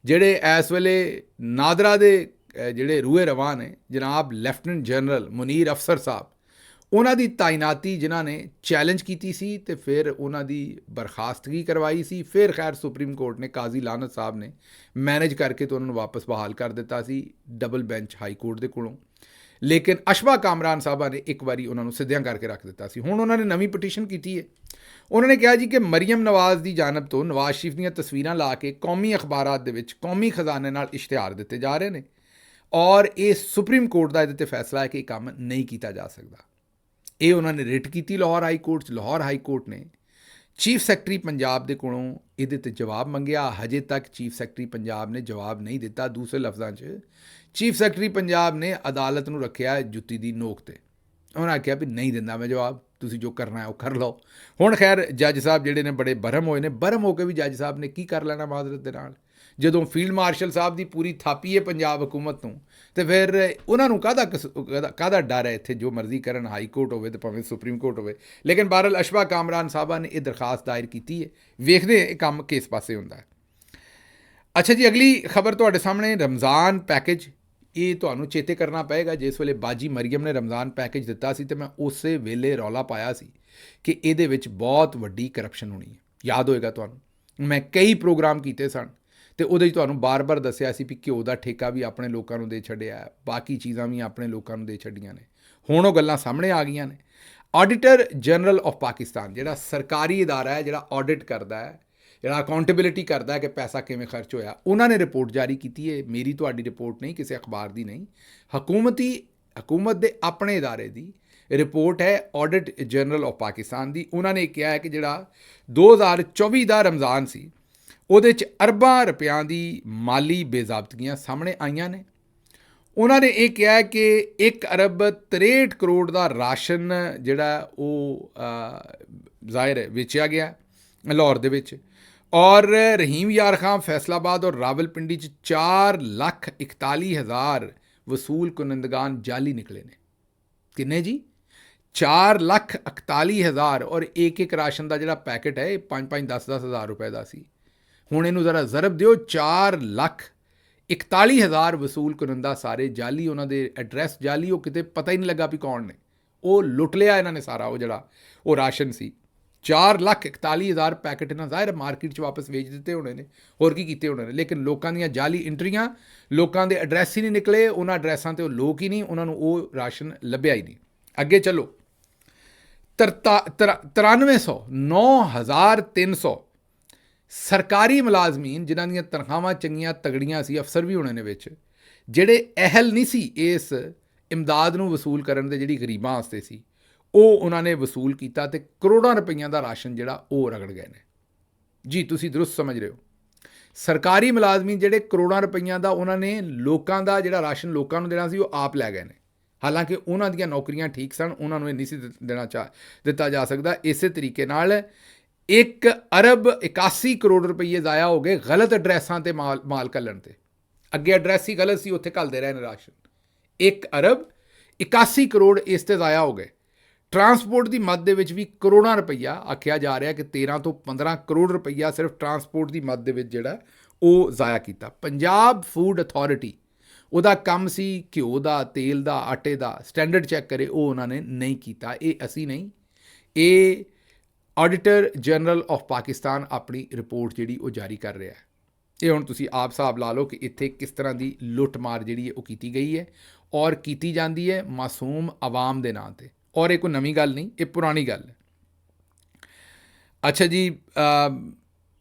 ਜਿਹੜੇ ਇਸ ਵੇਲੇ ਨਾਦਰਾ ਦੇ ਜਿਹੜੇ ਰੂਏ ਰਵਾਂ ਨੇ ਜਨਾਬ ਲੈਫਟੀਨੈਂਟ ਜਨਰਲ ਮੁਨੀਰ ਅਫਸਰ ਸਾਹਿਬ, ਉਹਨਾਂ ਦੀ ਤਾਇਨਾਤੀ ਜਿਨ੍ਹਾਂ ਨੇ ਚੈਲੰਜ ਕੀਤੀ ਸੀ ਤੇ ਫਿਰ ਉਹਨਾਂ ਦੀ ਬਰਖਾਸਤਗੀ ਕਰਵਾਈ ਸੀ। ਫਿਰ ਖੈਰ ਸੁਪਰੀਮ ਕੋਰਟ ਨੇ, ਕਾਜ਼ੀ ਲਾਨਤ ਸਾਹਿਬ ਨੇ ਮੈਨੇਜ ਕਰਕੇ ਤੇ ਉਹਨਾਂ ਨੂੰ ਵਾਪਸ ਬਹਾਲ ਕਰ ਦਿੱਤਾ ਸੀ ਡਬਲ ਬੈਂਚ ਹਾਈ ਕੋਰਟ ਦੇ ਕੋਲੋਂ। ਲੇਕਿਨ ਅਸ਼ਬਾ ਕਾਮਰਾਨ ਸਾਹਿਬਾ ਨੇ ਇੱਕ ਵਾਰੀ ਉਹਨਾਂ ਨੂੰ ਸਿੱਧਿਆਂ ਕਰਕੇ ਰੱਖ ਦਿੱਤਾ ਸੀ। ਹੁਣ ਉਹਨਾਂ ਨੇ ਨਵੀਂ ਪਟੀਸ਼ਨ ਕੀਤੀ ਹੈ। ਉਹਨਾਂ ਨੇ ਕਿਹਾ ਜੀ ਕਿ ਮਰੀਮ ਨਵਾਜ਼ ਦੀ ਜਾਨਬ ਤੋਂ ਨਵਾਜ਼ ਸ਼ਰੀਫ ਦੀਆਂ ਤਸਵੀਰਾਂ ਲਾ ਕੇ ਕੌਮੀ ਅਖਬਾਰਾਂ ਦੇ ਵਿੱਚ ਕੌਮੀ ਖਜ਼ਾਨੇ ਨਾਲ ਇਸ਼ਤਿਹਾਰ ਦਿੱਤੇ ਜਾ ਰਹੇ ਨੇ ਔਰ ਇਹ ਸੁਪਰੀਮ ਕੋਰਟ ਦਾ ਇਹਦੇ 'ਤੇ ਫੈਸਲਾ ਹੈ ਕਿ ਇਹ ਕੰਮ ਨਹੀਂ ਕੀਤਾ ਜਾ ਸਕਦਾ। ਇਹ ਉਹਨਾਂ ਨੇ ਰਿਟ ਕੀਤੀ ਲਾਹੌਰ ਹਾਈ ਕੋਰਟ 'ਚ। ਲਾਹੌਰ ਹਾਈ ਕੋਰਟ ਨੇ ਚੀਫ ਸੈਕਟਰੀ ਪੰਜਾਬ ਦੇ ਕੋਲੋਂ ਇਹਦੇ 'ਤੇ ਜਵਾਬ ਮੰਗਿਆ। ਹਜੇ ਤੱਕ ਚੀਫ ਸੈਕਟਰੀ ਪੰਜਾਬ ਨੇ ਜਵਾਬ ਨਹੀਂ ਦਿੱਤਾ। ਦੂਸਰੇ ਲਫ਼ਜ਼ਾਂ 'ਚ ਚੀਫ ਸੈਕਟਰੀ ਪੰਜਾਬ ਨੇ ਅਦਾਲਤ ਨੂੰ ਰੱਖਿਆ ਜੁੱਤੀ ਦੀ ਨੋਕ 'ਤੇ। ਉਹਨਾਂ ਆਖਿਆ ਵੀ ਨਹੀਂ ਦਿੰਦਾ ਮੈਂ ਜਵਾਬ, ਤੁਸੀਂ ਜੋ ਕਰਨਾ ਹੈ ਉਹ ਕਰ ਲਓ। ਹੁਣ ਖੈਰ ਜੱਜ ਸਾਹਿਬ ਜਿਹੜੇ ਨੇ ਬੜੇ ਬਰਮ ਹੋਏ ਨੇ। ਬਰਮ ਹੋ ਕੇ ਵੀ ਜੱਜ ਸਾਹਿਬ ਨੇ ਕੀ ਕਰ ਲੈਣਾ ਮਾਜ਼ਰਤ ਦੇ ਨਾਲ, ਜਦੋਂ ਫੀਲਡ ਮਾਰਸ਼ਲ ਸਾਹਿਬ ਦੀ ਪੂਰੀ ਥਾਪੀ ਹੈ ਪੰਜਾਬ ਹਕੂਮਤ ਨੂੰ, ਤੇ ਫਿਰ ਉਹਨਾਂ ਨੂੰ ਕਾਹਦਾ ਡਰ ਹੈ। ਇੱਥੇ ਜੋ ਮਰਜ਼ੀ ਕਰਨ, ਹਾਈ ਕੋਰਟ ਹੋਵੇ ਤੇ ਭਾਵੇਂ ਸੁਪਰੀਮ ਕੋਰਟ ਹੋਵੇ। ਲੇਕਿਨ ਬਹਰਹਾਲ ਅਸ਼ਬਾ ਕਾਮਰਾਨ ਸਾਹਿਬਾ ਨੇ ਇਹ ਦਰਖਾਸਤ ਦਾਇਰ ਕੀਤੀ ਹੈ। ਵੇਖਦੇ ਇਹ ਕੰਮ ਕਿਸ ਪਾਸੇ ਹੁੰਦਾ ਹੈ। ਅੱਛਾ ਜੀ, ਅਗਲੀ ਖਬਰ ਤੁਹਾਡੇ ਸਾਹਮਣੇ ਰਮਜ਼ਾਨ ਪੈਕੇਜ। ਇਹ ਤੁਹਾਨੂੰ ਚੇਤੇ ਕਰਨਾ ਪਏਗਾ, ਜਿਸ ਵੇਲੇ ਬਾਜੀ ਮਰੀਮ ਨੇ ਰਮਜ਼ਾਨ ਪੈਕੇਜ ਦਿੱਤਾ ਸੀ ਤੇ ਮੈਂ ਉਸੇ ਵੇਲੇ ਰੌਲਾ ਪਾਇਆ ਸੀ ਕਿ ਇਹਦੇ ਵਿੱਚ ਬਹੁਤ ਵੱਡੀ ਕਰਪਸ਼ਨ ਹੋਣੀ ਹੈ। ਯਾਦ ਹੋਏਗਾ ਤੁਹਾਨੂੰ, ਮੈਂ ਕਈ ਪ੍ਰੋਗਰਾਮ ਕੀਤੇ ਸਨ ਤੇ ਉਹਦੇ 'ਚ ਤੁਹਾਨੂੰ ਬਾਰ-ਬਾਰ ਦੱਸਿਆ ਸੀ ਵੀ ਘਿਓ ਦਾ ਠੇਕਾ ਵੀ ਆਪਣੇ ਲੋਕਾਂ ਨੂੰ ਦੇ ਛੱਡਿਆ, ਬਾਕੀ ਚੀਜ਼ਾਂ ਵੀ ਆਪਣੇ ਲੋਕਾਂ ਨੂੰ ਦੇ ਛੱਡੀਆਂ ਨੇ। ਹੁਣ ਉਹ ਗੱਲਾਂ ਸਾਹਮਣੇ ਆ ਗਈਆਂ ਨੇ। ਆਡੀਟਰ ਜਨਰਲ ਆਫ ਪਾਕਿਸਤਾਨ, ਜਿਹੜਾ ਸਰਕਾਰੀ ਅਦਾਰਾ ਹੈ ਜਿਹੜਾ ਆਡਿਟ ਕਰਦਾ ਹੈ, ਜਿਹੜਾ ਅਕਾਊਂਟੇਬਿਲਿਟੀ ਕਰਦਾ ਹੈ ਕਿ ਪੈਸਾ ਕਿਵੇਂ ਖਰਚ ਹੋਇਆ, ਉਹਨਾਂ ਨੇ ਰਿਪੋਰਟ ਜਾਰੀ ਕੀਤੀ ਹੈ। ਮੇਰੀ ਤੁਹਾਡੀ ਰਿਪੋਰਟ ਨਹੀਂ, ਕਿਸੇ ਅਖਬਾਰ ਦੀ ਨਹੀਂ, ਹਕੂਮਤ ਦੇ ਆਪਣੇ ਅਦਾਰੇ ਦੀ ਰਿਪੋਰਟ ਹੈ, ਆਡਿਟ ਜਨਰਲ ਆਫ ਪਾਕਿਸਤਾਨ ਦੀ। ਉਹਨਾਂ ਨੇ ਕਿਹਾ ਹੈ ਕਿ ਜਿਹੜਾ 2024 ਦਾ ਰਮਜ਼ਾਨ ਸੀ ਉਹਦੇ 'ਚ ਅਰਬਾਂ ਰੁਪਇਆਂ ਦੀ ਮਾਲੀ ਬੇਜ਼ਾਬਤਗੀਆਂ ਸਾਹਮਣੇ ਆਈਆਂ ਨੇ। ਉਹਨਾਂ ਨੇ ਇਹ ਕਿਹਾ ਕਿ 1 ਅਰਬ 63 ਕਰੋੜ ਦਾ ਰਾਸ਼ਨ ਜਿਹੜਾ ਉਹ ਜ਼ਾਹਿਰ ਹੈ ਵੇਚਿਆ ਗਿਆ ਲਾਹੌਰ ਦੇ ਵਿੱਚ, ਔਰ ਰਹੀਮ ਯਾਰ ਖਾਂ ਫੈਸਲਾਬਾਦ ਔਰ ਰਾਵਲਪਿੰਡੀ 'ਚ 4,41,000 ਵਸੂਲ ਕੁਨੰਦਗਾਨ ਜਾਲੀ ਨਿਕਲੇ ਨੇ। ਕਿੰਨੇ ਜੀ? 4,41,000। ਔਰ ਇੱਕ ਰਾਸ਼ਨ ਦਾ ਜਿਹੜਾ ਪੈਕੇਟ ਹੈ ਇਹ 5-5, 10-10 ਹਜ਼ਾਰ ਰੁਪਏ ਦਾ ਸੀ। ਹੁਣ ਇਹਨੂੰ ਜ਼ਰਾ ਜ਼ਰਬ ਦਿਓ, 4,41,000 ਵਸੂਲ ਕੁਨੰਦਾ ਸਾਰੇ ਜਾਲੀ, ਉਹਨਾਂ ਦੇ ਐਡਰੈਸ ਜਾਲੀ, ਉਹ ਕਿਤੇ ਪਤਾ ਹੀ ਨਹੀਂ ਲੱਗਾ ਵੀ ਕੌਣ ਨੇ। ਉਹ ਲੁੱਟ ਲਿਆ ਇਹਨਾਂ ਨੇ ਸਾਰਾ ਉਹ ਜਿਹੜਾ ਉਹ ਰਾਸ਼ਨ ਸੀ। 4,41,000 ਪੈਕੇਟ ਇਹਨਾਂ ਜ਼ਾਹਿਰ ਮਾਰਕੀਟ 'ਚ ਵਾਪਸ ਵੇਚ ਦਿੱਤੇ ਹੋਣੇ ਨੇ, ਹੋਰ ਕੀ ਕੀਤੇ ਹੋਣੇ ਨੇ। ਲੇਕਿਨ ਲੋਕਾਂ ਦੀਆਂ ਜਾਲੀ ਐਂਟਰੀਆਂ, ਲੋਕਾਂ ਦੇ ਐਡਰੈਸ ਹੀ ਨਹੀਂ ਨਿਕਲੇ, ਉਹਨਾਂ ਐਡਰੈਸਾਂ 'ਤੇ ਉਹ ਲੋਕ ਹੀ ਨਹੀਂ, ਉਹਨਾਂ ਨੂੰ ਉਹ ਰਾਸ਼ਨ ਲੱਭਿਆ ਹੀ ਨਹੀਂ। ਅੱਗੇ ਚੱਲੋ, 9300 9,300 ਸਰਕਾਰੀ ਮੁਲਾਜ਼ਮੀਨ ਜਿਨ੍ਹਾਂ ਦੀਆਂ ਤਨਖਾਹਾਂ ਚੰਗੀਆਂ ਤਗੜੀਆਂ ਸੀ, ਅਫਸਰ ਵੀ ਹੋਣੇ ਨੇ ਵਿੱਚ, ਜਿਹੜੇ ਅਹਿਲ ਨਹੀਂ ਸੀ ਇਸ ਇਮਦਾਦ ਨੂੰ ਵਸੂਲ ਕਰਨ ਦੇ, ਜਿਹੜੀ ਗਰੀਬਾਂ ਵਾਸਤੇ ਸੀ, ਉਹ ਉਹਨਾਂ ਨੇ ਵਸੂਲ ਕੀਤਾ ਤੇ ਕਰੋੜਾਂ ਰੁਪਈਆਂ ਦਾ ਰਾਸ਼ਨ ਜਿਹੜਾ ਉਹ ਰਗੜ ਗਏ ਨੇ। ਜੀ ਤੁਸੀਂ ਦਰੁਸਤ ਸਮਝ ਰਹੇ ਹੋ। ਸਰਕਾਰੀ ਮੁਲਾਜ਼ਮੀਨ ਜਿਹੜੇ ਕਰੋੜਾਂ ਰੁਪਈਆਂ ਦਾ ਉਹਨਾਂ ਨੇ ਲੋਕਾਂ ਦਾ ਜਿਹੜਾ ਰਾਸ਼ਨ ਲੋਕਾਂ ਨੂੰ ਦੇਣਾ ਸੀ ਉਹ ਆਪ ਲੈ ਗਏ ਨੇ। ਹਾਲਾਂਕਿ ਉਹਨਾਂ ਦੀਆਂ ਨੌਕਰੀਆਂ ਠੀਕ ਸਨ, ਉਹਨਾਂ ਨੂੰ ਇਹ ਨਹੀਂ ਸੀ ਦਿੱਤਾ ਜਾ ਸਕਦਾ। ਇਸੇ ਤਰੀਕੇ ਨਾਲ 1 ਅਰਬ 81 ਕਰੋੜ ਰੁਪਈਏ ਜ਼ਾਇਆ ਹੋ ਗਏ ਗਲਤ ਐਡਰੈਸਾਂ 'ਤੇ ਮਾਲ ਘੱਲਣ 'ਤੇ। ਅੱਗੇ ਐਡਰੈਸ ਹੀ ਗਲਤ ਸੀ, ਉੱਥੇ ਘੱਲਦੇ ਰਹੇ ਨੇ ਰਾਸ਼ਨ। 1 ਅਰਬ 81 ਕਰੋੜ ਇਸ 'ਤੇ ਜ਼ਾਇਆ ਹੋ ਗਏ। ਟਰਾਂਸਪੋਰਟ ਦੀ ਮਦ ਦੇ ਵਿੱਚ ਵੀ ਕਰੋੜਾਂ ਰੁਪਈਆ ਆਖਿਆ ਜਾ ਰਿਹਾ ਕਿ 13 ਤੋਂ 15 ਕਰੋੜ ਰੁਪਈਆ ਸਿਰਫ ਟਰਾਂਸਪੋਰਟ ਦੀ ਮਦ ਦੇ ਵਿੱਚ ਜਿਹੜਾ ਉਹ ਜ਼ਾਇਆ ਕੀਤਾ। ਪੰਜਾਬ ਫੂਡ ਅਥਾਰਟੀ, ਉਹਦਾ ਕੰਮ ਸੀ ਘਿਓ ਦਾ, ਤੇਲ ਦਾ, ਆਟੇ ਦਾ ਸਟੈਂਡਰਡ ਚੈੱਕ ਕਰੇ, ਉਹ ਉਹਨਾਂ ਨੇ ਨਹੀਂ ਕੀਤਾ। ਇਹ ਅਸੀਂ ਨਹੀਂ, ਇਹ ਆਡੀਟਰ ਜਨਰਲ ਆਫ ਪਾਕਿਸਤਾਨ ਆਪਣੀ ਰਿਪੋਰਟ ਜਿਹੜੀ ਉਹ ਜਾਰੀ ਕਰ ਰਿਹਾ ਹੈ। ਇਹ ਹੁਣ ਤੁਸੀਂ ਆਪ ਹਿਸਾਬ ਲਾ ਲਓ ਕਿ ਇੱਥੇ ਕਿਸ ਤਰ੍ਹਾਂ ਦੀ ਲੁੱਟ ਮਾਰ ਜਿਹੜੀ ਹੈ ਉਹ ਕੀਤੀ ਗਈ ਹੈ ਔਰ ਕੀਤੀ ਜਾਂਦੀ ਹੈ ਮਾਸੂਮ ਆਵਾਮ ਦੇ ਨਾਂ 'ਤੇ। ਔਰ ਇਹ ਕੋਈ ਨਵੀਂ ਗੱਲ ਨਹੀਂ, ਇਹ ਪੁਰਾਣੀ ਗੱਲ ਹੈ। ਅੱਛਾ ਜੀ,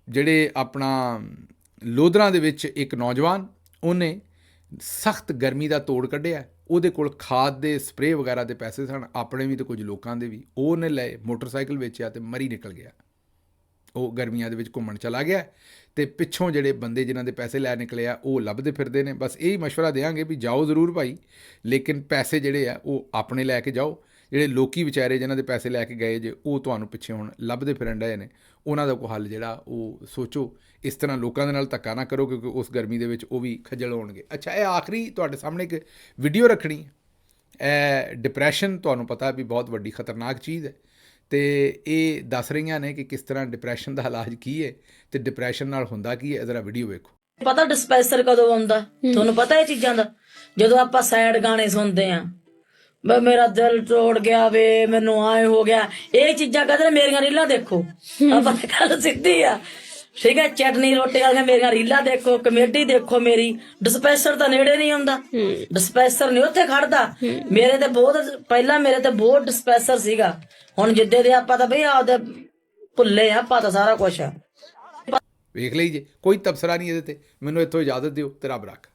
ਜਿਹੜੇ ਆਪਣਾ ਲੋਧਰਾਂ ਦੇ ਵਿੱਚ ਇੱਕ ਨੌਜਵਾਨ, ਉਹਨੇ ਸਖਤ ਗਰਮੀ ਦਾ ਤੋੜ ਕੱਢਿਆ। ਉਹਦੇ ਕੋਲ ਖਾਦ ਦੇ ਸਪਰੇਅ ਵਗੈਰਾ ਦੇ ਪੈਸੇ ਸਨ, ਆਪਣੇ ਵੀ ਅਤੇ ਕੁਝ ਲੋਕਾਂ ਦੇ ਵੀ। ਉਹਨੇ ਲਏ, ਮੋਟਰਸਾਈਕਲ ਵੇਚਿਆ ਅਤੇ ਮਰੀ ਨਿਕਲ ਗਿਆ। ਉਹ ਗਰਮੀਆਂ ਦੇ ਵਿੱਚ ਘੁੰਮਣ ਚਲਾ ਗਿਆ ਅਤੇ ਪਿੱਛੋਂ ਜਿਹੜੇ ਬੰਦੇ ਜਿਨ੍ਹਾਂ ਦੇ ਪੈਸੇ ਲੈ ਨਿਕਲੇ ਆ ਉਹ ਲੱਭਦੇ ਫਿਰਦੇ ਨੇ। ਬਸ ਇਹੀ ਮਸ਼ਵਰਾ ਦਿਆਂਗੇ ਵੀ ਜਾਓ ਜ਼ਰੂਰ ਭਾਈ, ਲੇਕਿਨ ਪੈਸੇ ਜਿਹੜੇ ਆ ਉਹ ਆਪਣੇ ਲੈ ਕੇ ਜਾਓ। ਜਿਹੜੇ ਲੋਕੀ ਵਿਚਾਰੇ ਜਿਨ੍ਹਾਂ ਦੇ ਪੈਸੇ ਲੈ ਕੇ ਗਏ ਜੇ, ਉਹ ਤੁਹਾਨੂੰ ਪਿੱਛੇ ਹੁਣ ਲੱਭਦੇ ਫਿਰਨ ਡਏ ਨੇ, ਉਹਨਾਂ ਦਾ ਕੋਈ ਹੱਲ ਜਿਹੜਾ ਉਹ ਸੋਚੋ। ਇਸ ਤਰ੍ਹਾਂ ਲੋਕਾਂ ਦੇ ਨਾਲ ਧੱਕਾ ਨਾ ਕਰੋ, ਕਿਉਂਕਿ ਉਸ ਗਰਮੀ ਦੇ ਵਿੱਚ ਉਹ ਵੀ ਖੱਜਲ ਹੋਣਗੇ। ਅੱਛਾ, ਇਹ ਆਖਰੀ ਤੁਹਾਡੇ ਸਾਹਮਣੇ ਇੱਕ ਵੀਡੀਓ ਰੱਖਣੀ ਹੈ। ਡਿਪਰੈਸ਼ਨ ਤੁਹਾਨੂੰ ਪਤਾ ਵੀ ਬਹੁਤ ਵੱਡੀ ਖਤਰਨਾਕ ਚੀਜ਼ ਹੈ, ਅਤੇ ਇਹ ਦੱਸ ਰਹੀਆਂ ਨੇ ਕਿ ਕਿਸ ਤਰ੍ਹਾਂ ਡਿਪਰੈਸ਼ਨ ਦਾ ਇਲਾਜ ਕੀ ਹੈ ਅਤੇ ਡਿਪਰੈਸ਼ਨ ਨਾਲ ਹੁੰਦਾ ਕੀ ਹੈ। ਜ਼ਰਾ ਵੀਡੀਓ ਵੇਖੋ। ਪਤਾ ਡਿਸਪੈਂਸਰ ਕਦੋਂ ਆਉਂਦਾ ਤੁਹਾਨੂੰ ਪਤਾ ਇਹ ਚੀਜ਼ਾਂ ਦਾ? ਜਦੋਂ ਆਪਾਂ ਸੈਡ ਗਾਣੇ ਸੁਣਦੇ ਆ, ਵੇ ਮੇਰਾ ਦਿਲ ਤੋੜ ਗਿਆ, ਵੇ ਮੈਨੂੰ ਆਏ ਹੋ ਗਿਆ, ਇਹ ਚੀਜ਼ਾਂ ਕਹਿੰਦੇ ਨੇ। ਮੇਰੀਆਂ ਰੀਲਾਂ ਦੇਖੋ, ਆਪਾਂ ਦੀ ਗੱਲ ਸਿੱਧੀ ਆ, ਠੀਕ ਹੈ। ਚਟਨੀ ਰੋਟੀ ਵਾਲੀਆਂ ਮੇਰੀਆਂ ਰੀਲਾਂ ਦੇਖੋ, ਕਮੇਡੀ ਦੇਖੋ ਮੇਰੀ। ਡਿਸਪੈਂਸਰ ਤਾਂ ਨੇੜੇ ਨਹੀਂ ਆਉਂਦਾ, ਡਿਸਪੈਂਸਰ ਨਹੀਂ ਉੱਥੇ ਖੜਦਾ। ਮੇਰੇ ਤੇ ਬਹੁਤ ਪਹਿਲਾਂ ਮੇਰੇ ਤੇ ਬਹੁਤ ਡਿਸਪੈਂਸਰ ਸੀਗਾ। ਹੁਣ ਜਿੱਦੇ ਦੇ ਆਪਾਂ ਤਾਂ ਬਈ ਆਪਦੇ ਭੁੱਲੇ ਆ, ਆਪਾਂ ਤਾਂ ਸਾਰਾ ਕੁਛ ਆ। ਵੇਖ ਲਈ ਜੇ, ਕੋਈ ਤਬਸਰਾ ਨਹੀਂ ਇਹਦੇ ਤੇ। ਮੈਨੂੰ ਇੱਥੋਂ ਇਜਾਜ਼ਤ ਦਿਓ ਤੇ ਰੱਬ ਰੱਖ।